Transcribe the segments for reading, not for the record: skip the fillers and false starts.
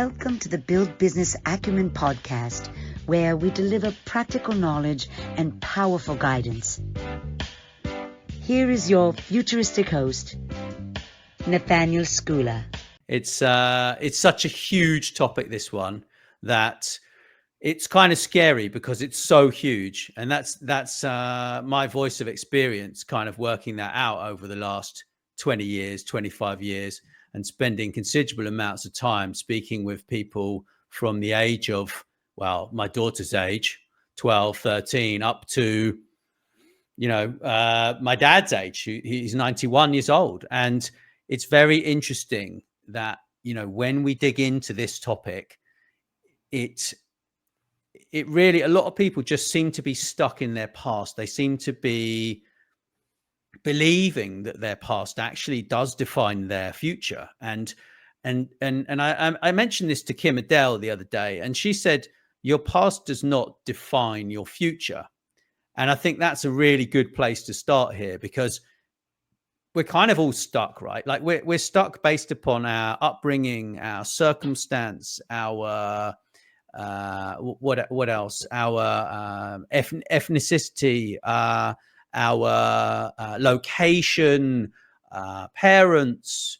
Welcome to the Build Business Acumen podcast, where we deliver practical knowledge and powerful guidance. Here is your futuristic host, Nathaniel Skula. It's such a huge topic, this one, that it's kind of scary because it's so huge. And that's my voice of experience kind of working that out over the last 20 years, 25 years, and spending considerable amounts of time speaking with people from the age of, well, my daughter's age, 12, 13, up to, my dad's age. He's 91 years old. And it's very interesting that, when we dig into this topic, it really, a lot of people just seem to be stuck in their past. They seem to be believing that their past actually does define their future. And I mentioned this to Kim Adele the other day, and she said, your past does not define your future. And I think that's a really good place to start here, because we're kind of all stuck, right? Like we're stuck based upon our upbringing, our circumstance, our what else? Our ethnicity, our location, parents,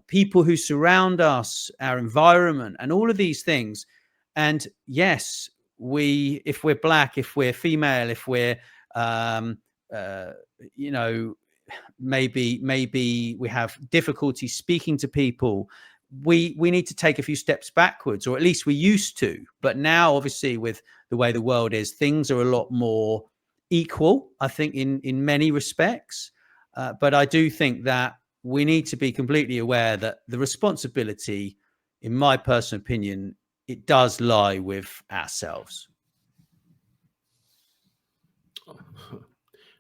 people who surround us, our environment, and all of these things. And yes, if we're Black, if we're female, if we're maybe we have difficulty speaking to people, we need to take a few steps backwards, or at least we used to. But now, obviously, with the way the world is, things are a lot more equal, I think, in many respects. But I do think that we need to be completely aware that the responsibility, in my personal opinion, it does lie with ourselves.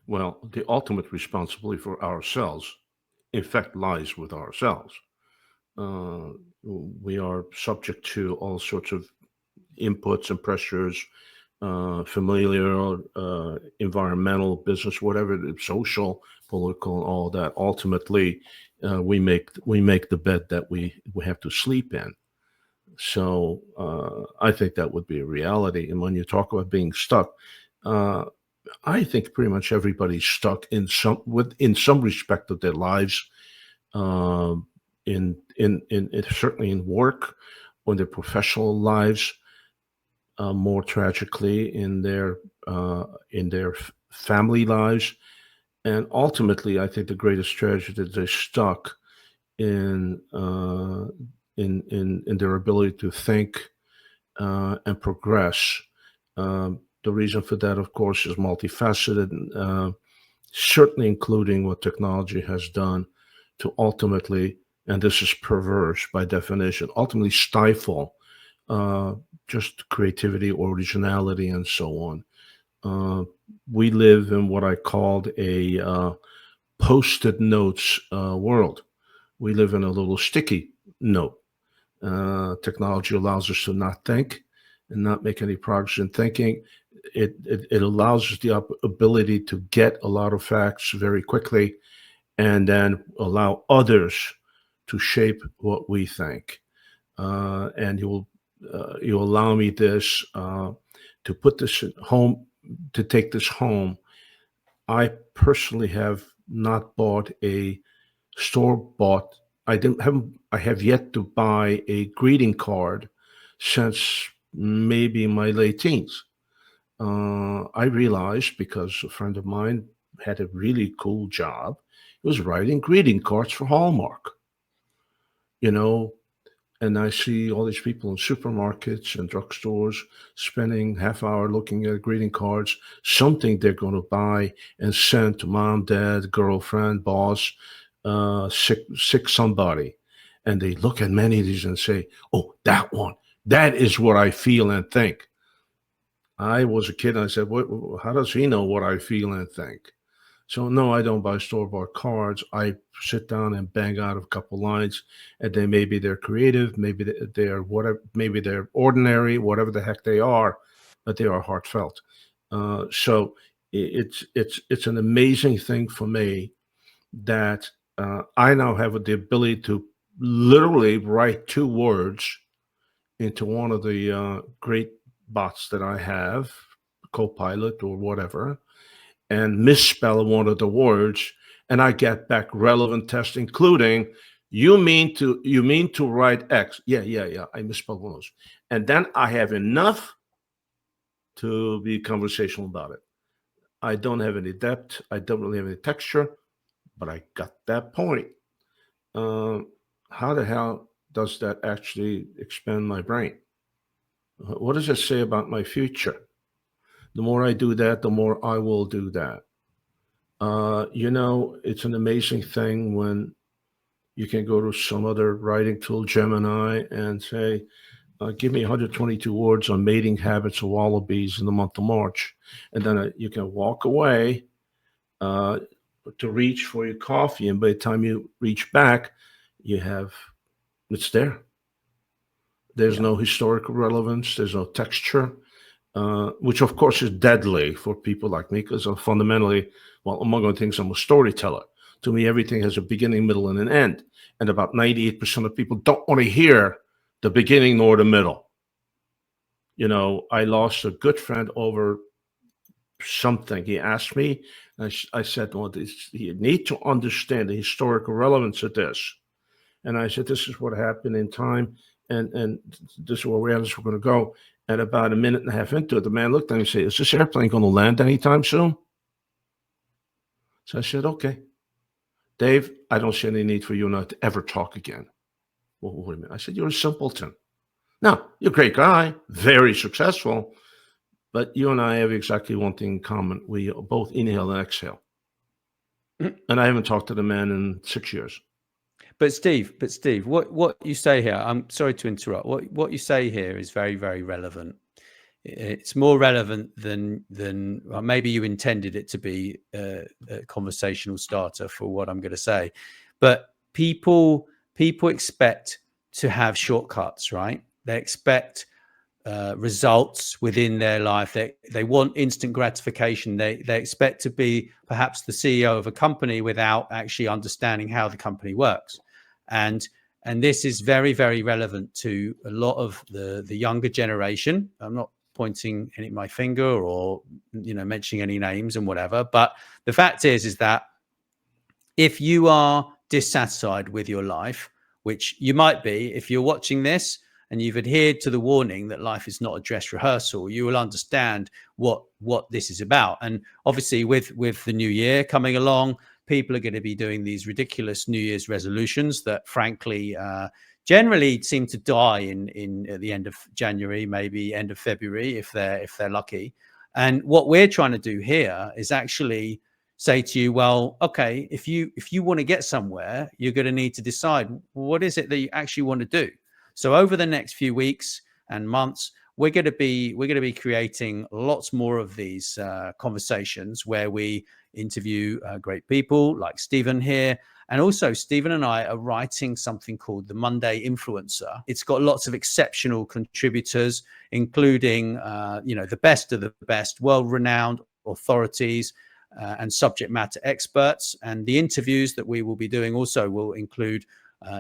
Well, the ultimate responsibility for ourselves, in fact, lies with ourselves. We are subject to all sorts of inputs and pressures, familial, environmental, business, whatever, social, political, all that. Ultimately, we make the bed that we have to sleep in. So I think that would be a reality. And when you talk about being stuck, I think pretty much everybody's stuck in some respect of their lives, in certainly in work, or in their professional lives, more tragically in their family lives, and ultimately, I think the greatest tragedy is they're stuck in their ability to think and progress. The reason for that, of course, is multifaceted, certainly including what technology has done to ultimately, and this is perverse by definition, ultimately stifle just creativity, originality, and so on. We live in what I called a post-it notes world. We live in a little sticky note. Technology allows us to not think and not make any progress in thinking. It allows us the ability to get a lot of facts very quickly, and then allow others to shape what we think. And you allow me this to put this home, to take this home. I personally have not bought a store-bought. I have yet to buy a greeting card since maybe my late teens. I realized, because a friend of mine had a really cool job, he was writing greeting cards for Hallmark, and I see all these people in supermarkets and drugstores spending half hour looking at greeting cards, something they're going to buy and send to mom, dad, girlfriend, boss, sick somebody. And they look at many of these and say, oh, that one, that is what I feel and think. I was a kid and I said, how does he know what I feel and think? So no, I don't buy store-bought cards. I sit down and bang out a couple lines, and then maybe they're creative, maybe they're whatever, maybe they're ordinary, whatever the heck they are, but they are heartfelt. So it's an amazing thing for me that I now have the ability to literally write 2 words into one of the great bots that I have, Copilot or whatever, and misspell one of the words, and I get back relevant text, including you mean to write X. Yeah. I misspelled one of those. And then I have enough to be conversational about it. I don't have any depth. I don't really have any texture, but I got that point. How the hell does that actually expand my brain? What does it say about my future? The more I do that, the more I will do that. It's an amazing thing when you can go to some other writing tool, Gemini, and say, give me 122 words on mating habits of wallabies in the month of March. And then you can walk away to reach for your coffee. And by the time you reach back, it's there. There's no historical relevance. There's no texture, which of course is deadly for people like me, because fundamentally, well, among other things, I'm a storyteller. To me, everything has a beginning, middle, and an end. And about 98% of people don't want to hear the beginning nor the middle. I lost a good friend over something. He asked me, and I said, well, you need to understand the historical relevance of this. And I said, this is what happened in time, and this is where we're at, this is where we're going to go. And about a minute and a half into it, the man looked at me and said, is this airplane going to land anytime soon? So I said, okay. Dave, I don't see any need for you and I to ever talk again. Well, wait a minute. I said, you're a simpleton. No, you're a great guy, very successful, but you and I have exactly one thing in common. We both inhale and exhale. And I haven't talked to the man in 6 years. But Steve, what you say here, I'm sorry to interrupt. What you say here is very, very relevant. It's more relevant than well, maybe you intended it to be a conversational starter for what I'm going to say. But people expect to have shortcuts, right? They expect results within their life. They want instant gratification. They expect to be perhaps the CEO of a company without actually understanding how the company works. And this is very, very relevant to a lot of the younger generation. I'm not pointing my finger or mentioning any names and whatever, but the fact is that if you are dissatisfied with your life, which you might be if you're watching this and you've adhered to the warning that life is not a dress rehearsal, you will understand what this is about. And obviously with the new year coming along, people are going to be doing these ridiculous New Year's resolutions that frankly generally seem to die in at the end of January, maybe end of February if they're lucky. And what we're trying to do here is actually say to you, well, okay, if you want to get somewhere, you're going to need to decide what is it that you actually want to do. So over the next few weeks and months, we're going to be creating lots more of these conversations where we interview great people like Stephen here. And also Stephen and I are writing something called the Monday Influencer. It's got lots of exceptional contributors, including, the best of the best, world-renowned authorities and subject matter experts. And the interviews that we will be doing also will include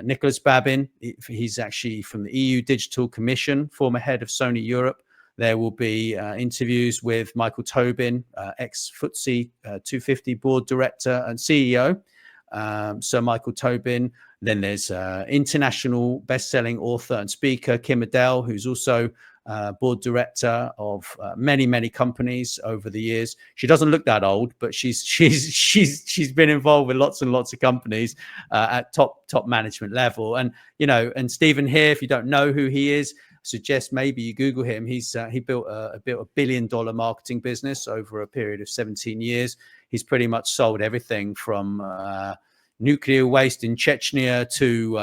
Nicholas Babin. He's actually from the EU Digital Commission, former head of Sony Europe. There will be interviews with Michael Tobin, ex-FTSE 250 board director and CEO, Sir Michael Tobin. Then there's international best-selling author and speaker Kim Adele, who's also board director of many, many companies over the years. She doesn't look that old, but she's been involved with lots and lots of companies at top management level. And and Stephen here, if you don't know who he is, suggest maybe you Google him. He built a $1 billion marketing business over a period of 17 years. He's pretty much sold everything from nuclear waste in Chechnya to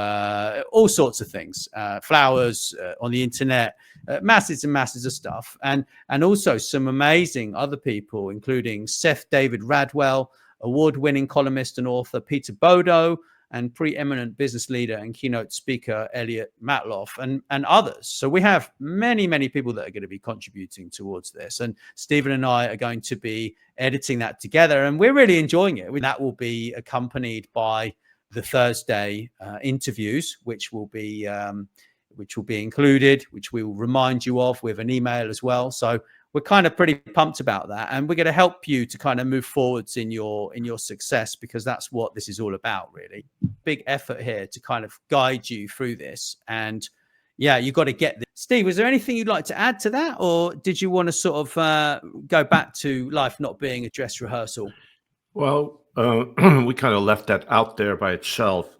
all sorts of things, flowers on the internet, masses and masses of stuff. And also some amazing other people, including Seth David Radwell, award-winning columnist and author Peter Bodo, and preeminent business leader and keynote speaker Elliot Matloff, and others. So we have many, many people that are going to be contributing towards this. And Stephen and I are going to be editing that together, and we're really enjoying it. That will be accompanied by the Thursday interviews, which will be which will be included, which we will remind you of with an email as well. So we're kind of pretty pumped about that, and we're going to help you to kind of move forwards in your success, because that's what this is all about, really. Big effort here to kind of guide you through this. And yeah, you got to get this. Steve, was there anything you'd like to add to that, or did you want to sort of go back to life not being a dress rehearsal? Well, we kind of left that out there by itself.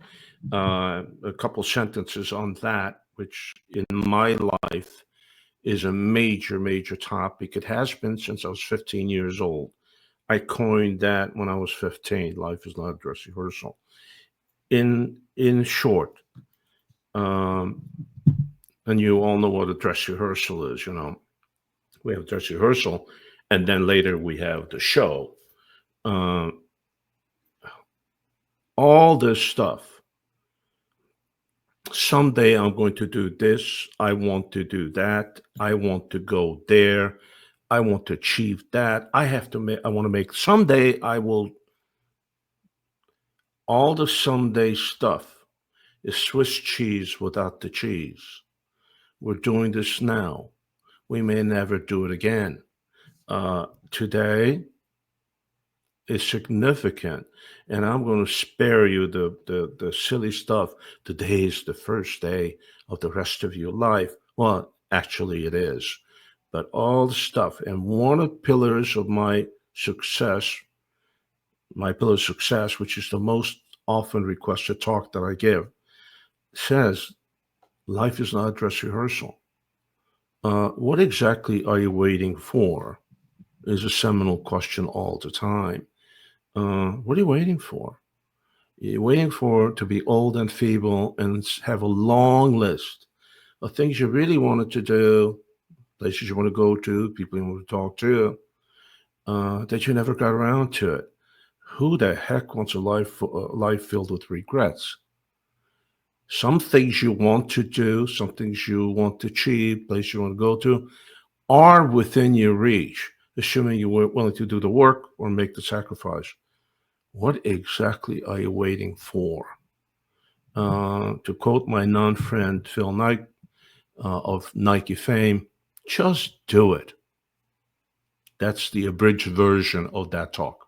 A couple sentences on that, which in my life is a major, major topic. It has been since I was 15 years old. I coined that when I was 15. Life is not a dress rehearsal. In short, and you all know what a dress rehearsal is. You know, we have a dress rehearsal, and then later we have the show. All this stuff. Someday I'm going to do this. I want to do that. I want to go there. I want to achieve that. I want to make, someday I will. All the someday stuff is Swiss cheese without the cheese. We're doing this now. We may never do it again. Today is significant, and I'm going to spare you the silly stuff. Today is the first day of the rest of your life. Well, actually it is, but all the stuff. And one of the pillars of my success, which is the most often requested talk that I give, says life is not a dress rehearsal. What exactly are you waiting for? Is a seminal question all the time. What are you waiting for? You're waiting for to be old and feeble and have a long list of things you really wanted to do, places you want to go to, people you want to talk to, that you never got around to it. Who the heck wants a life filled with regrets? Some things you want to do, some things you want to achieve, places you want to go to, are within your reach, assuming you were willing to do the work or make the sacrifice. What exactly are you waiting for? To quote my non-friend Phil Knight of Nike fame, just do it. That's the abridged version of that talk.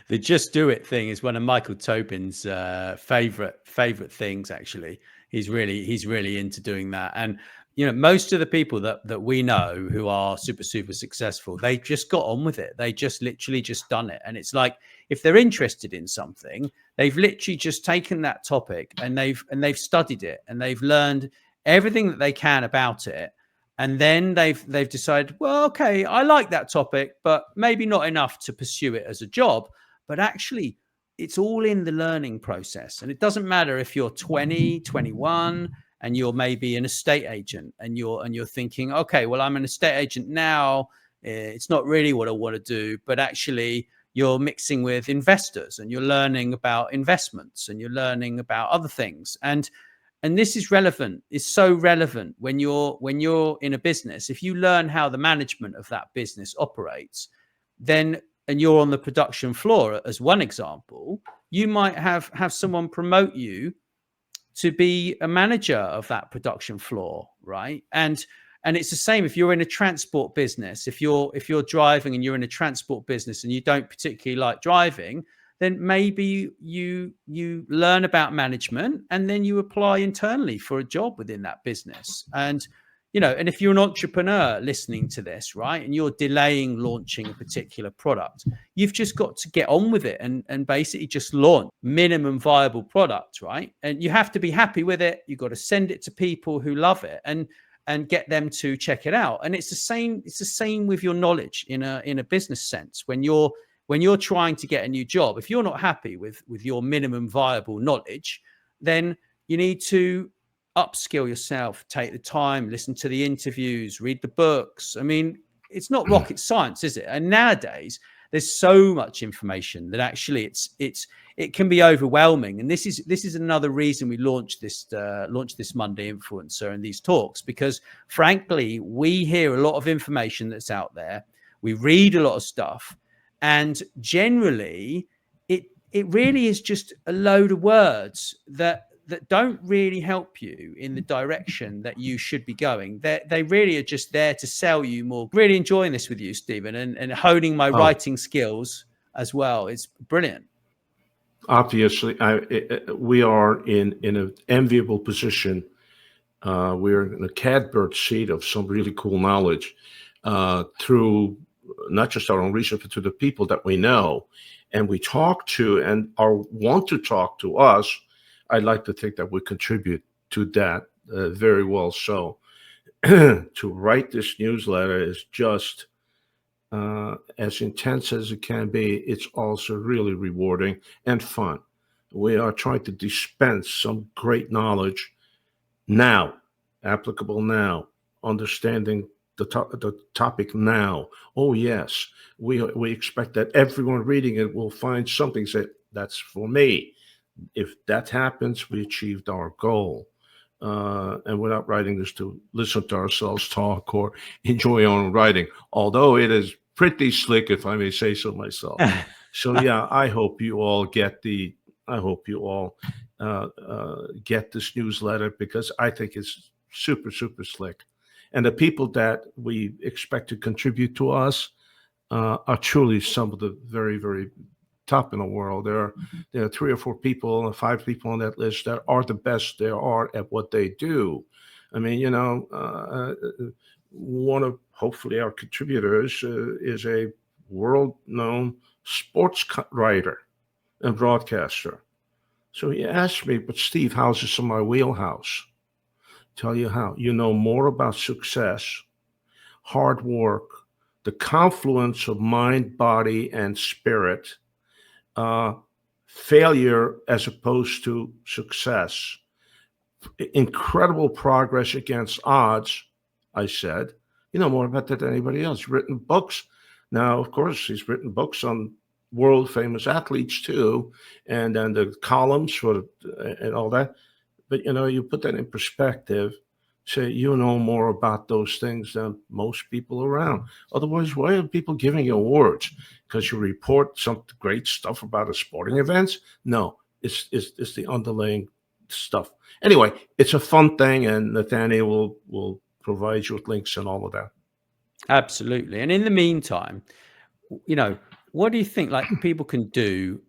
The just do it thing is one of Michael Tobin's favorite things. Actually, he's really into doing that. And you know, most of the people that we know who are super successful, they just got on with it. They just literally just done it. And it's like, if they're interested in something, they've literally just taken that topic and they've studied it and they've learned everything that they can about it. And then they've decided, well, okay, I like that topic, but maybe not enough to pursue it as a job. But actually, it's all in the learning process. And it doesn't matter if you're 20, 21, and you're maybe an estate agent, and you're thinking, okay, well, I'm an estate agent now. It's not really what I want to do, but actually you're mixing with investors and you're learning about investments and you're learning about other things. And this is relevant. It's so relevant when you're in a business. If you learn how the management of that business operates, then, and you're on the production floor, as one example, you might have someone promote you to be a manager of that production floor, right? And it's the same if you're in a transport business. If you're driving and you're in a transport business and you don't particularly like driving, then maybe you learn about management and then you apply internally for a job within that business. And you know, and if you're an entrepreneur listening to this, right, and you're delaying launching a particular product, you've just got to get on with it and basically just launch minimum viable product, right? And you have to be happy with it. You've got to send it to people who love it and get them to check it out. And it's the same with your knowledge in a business sense. When you're trying to get a new job, if you're not happy with your minimum viable knowledge, then you need to upskill yourself, take the time, listen to the interviews, read the books. I mean, it's not rocket science, is it? And nowadays there's so much information that actually it can be overwhelming. And this is another reason we launched this Monday Influencer and these talks, because frankly, we hear a lot of information that's out there. We read a lot of stuff, and generally it really is just a load of words that that don't really help you in the direction that you should be going. They really are just there to sell you more. Really enjoying this with you, Stephen, and honing my writing skills as well. It's brilliant. Obviously, we are in an enviable position. We're in a catbird seat of some really cool knowledge through not just our own research, but to the people that we know and we talk to and want to talk to us. I'd like to think that we contribute to that very well. So to write this newsletter is just as intense as it can be. It's also really rewarding and fun. We are trying to dispense some great knowledge now, applicable now, understanding the topic now. Oh yes, we expect that everyone reading it will find something say that's for me. If that happens, we achieved our goal. And we're not writing this to listen to ourselves talk or enjoy our own writing, although it is pretty slick, if I may say so myself. So yeah, I hope you all get this newsletter, because I think it's super, super slick. And the people that we expect to contribute to us are truly some of the very, very top in the world. There are 3 or 4 people, 5 people on that list that are the best there are at what they do. I mean, one of hopefully our contributors is a world-known sports writer and broadcaster. So he asked me, but Steve, how's this in my wheelhouse? Tell you how. You know more about success, hard work, the confluence of mind, body, and spirit, failure as opposed to success, incredible progress against odds, I said. You know more about that than anybody else. Written books. Now, of course, he's written books on world famous athletes too, and then the columns and all that. But you put that in perspective, say you know more about those things than most people around. Otherwise, why are people giving you awards? Because you report some great stuff about a sporting events? No, it's the underlying stuff. Anyway, it's a fun thing, and Nathaniel will provide you with links and all of that. Absolutely. And in the meantime, what do you think people can do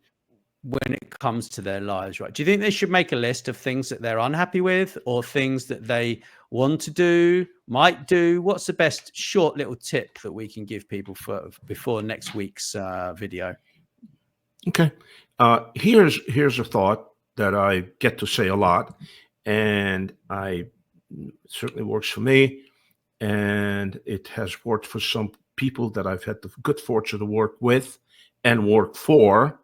when it comes to their lives, right? Do you think they should make a list of things that they're unhappy with or things that they want to do, might do? What's the best short little tip that we can give people before next week's video? Okay. Here's a thought that I get to say a lot, and it certainly works for me, and it has worked for some people that I've had the good fortune to work with and work for.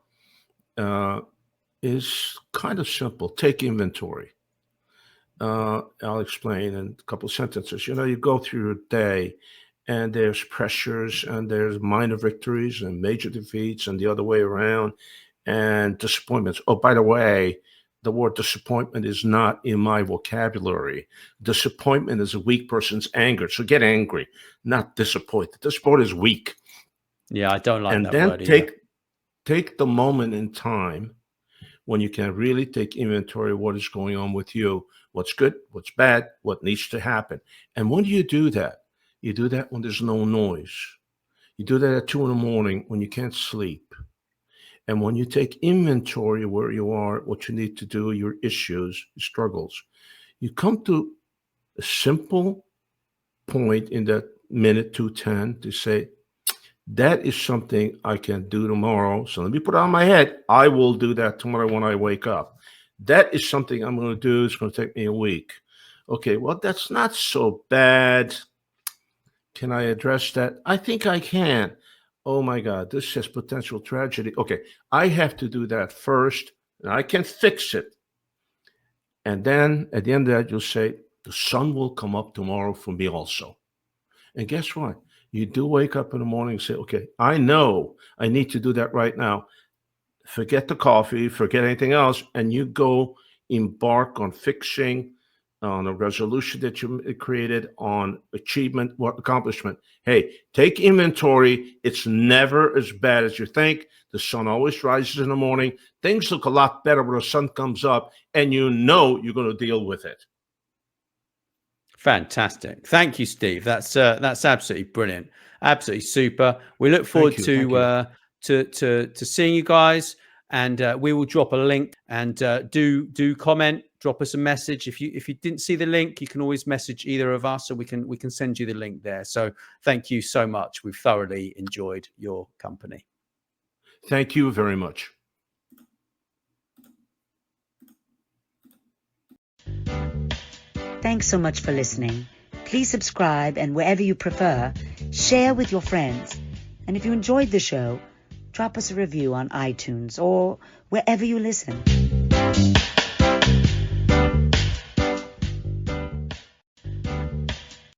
Is kind of simple. Take inventory. I'll explain in a couple of sentences. You go through your day, and there's pressures, and there's minor victories and major defeats, and the other way around, and disappointments. Oh, by the way, the word disappointment is not in my vocabulary. Disappointment is a weak person's anger. So get angry, not disappointed. Disappointed is weak. Yeah, I don't like and that then word either. Take the moment in time when you can really take inventory of what is going on with you, what's good, what's bad, what needs to happen. And when do you do that? You do that when there's no noise. You do that at 2 a.m. when you can't sleep. And when you take inventory of where you are, what you need to do, your issues, your struggles, you come to a simple point in that minute 2:10 to say, that is something I can do tomorrow. So let me put it on my head. I will do that tomorrow when I wake up. That is something I'm going to do. It's going to take me a week. Okay, well, that's not so bad. Can I address that? I think I can. Oh my God, this has potential tragedy. Okay, I have to do that first, and I can fix it. And then at the end of that, you'll say, the sun will come up tomorrow for me also. And guess what? You do wake up in the morning and say, okay, I know I need to do that right now. Forget the coffee, forget anything else, and you go embark on fixing on a resolution that you created, on achievement, what accomplishment. Hey, take inventory. It's never as bad as you think. The sun always rises in the morning. Things look a lot better when the sun comes up, and you know you're going to deal with it. Fantastic. Thank you, Steve. That's absolutely brilliant. Absolutely super. We look forward to seeing you guys, and we will drop a link, and do comment, drop us a message. If you didn't see the link, you can always message either of us, or we can send you the link there. So thank you so much. We've thoroughly enjoyed your company. Thank you very much. Thanks so much for listening. Please subscribe, and wherever you prefer, share with your friends. And if you enjoyed the show, drop us a review on iTunes or wherever you listen.